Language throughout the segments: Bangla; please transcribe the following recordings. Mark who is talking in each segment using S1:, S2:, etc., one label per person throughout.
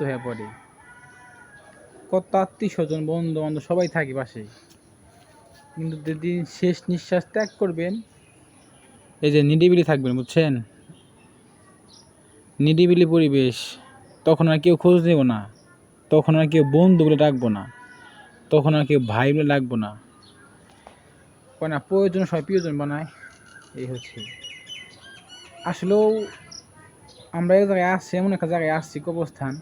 S1: হয়ে পড়ে। কত আত্মীয় স্বজন বন্ধু বান্ধব সবাই থাকে পাশে, কিন্তু যেদিন শেষ নিঃশ্বাস ত্যাগ করবেন, এই যে নিরিবিলি থাকবেন, বুঝছেন, নিরিবিলি পরিবেশ, তখন আর কেউ খোঁজ নেব না, তখন আর কেউ বন্ধু বলে ডাকবো না, তখন আর কেউ ভাই বলে ডাকবো না, না প্রয়োজন সবাই প্রিয়জন বানায়। এই হচ্ছে আসলেও আমরা এক জায়গায় আসছি, এমন একটা জায়গায় আসছি কবরস্থান,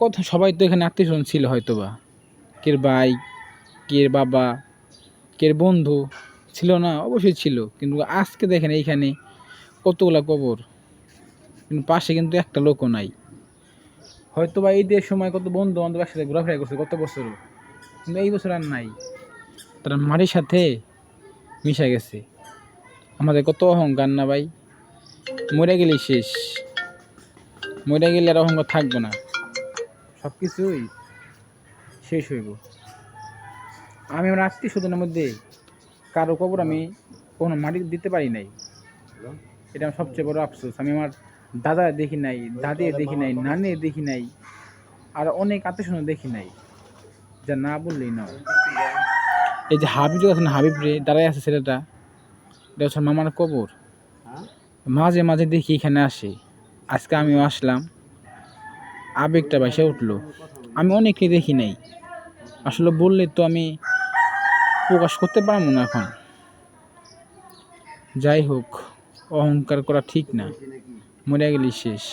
S1: কত সবাই তো এখানে আত্মীয় স্বজন ছিল হয়তো বা, কের ভাই, কের বাবা, কের বন্ধু ছিল না, অবশ্যই ছিল, কিন্তু আজকে দেখেন এইখানে কতগুলা কবর, কিন্তু পাশে কিন্তু একটা লোকও নাই। হয়তো বা ঈদের সময় কত বন্ধু বান্ধব একসাথে ঘোরাফেরা করছে কত বছরও, কিন্তু এই বছর আর নাই, তারা মাটির সাথে মিশে গেছে। আমাদের কত অহংকার না ভাই, মরে গেলেই শেষ, মরে গেলে আর অহংকার থাকবো না, সব কিছুই শেষ হইব। আমি আমার আত্মীয় স্বজনের মধ্যে কারো কবর আমি কোনো মাটি দিতে পারি নাই, এটা আমার সবচেয়ে বড় আফসোস। আমি আমার দাদা দেখি নাই, দাদি দেখি নাই, নানি দেখি নাই, আর অনেক আত্মীয় স্বজন দেখি নাই, যা না বললেই না। এই যে হাবিব আছে না, হাবিব রে দাঁড়ায় আছে ছেলেটা, এটা হচ্ছে মামার কবর। মাঝে মাঝে দেখি এখানে আসে, আজকে আমিও আসলাম, আবেগটা ভাসে উঠলো। আমি অনেকে দেখি নাই, আসলে বললে তো আমি প্রকাশ করতে পারবো না এখন। যাই হোক, অহংকার করা ঠিক না, মরে গেলেই শেষ।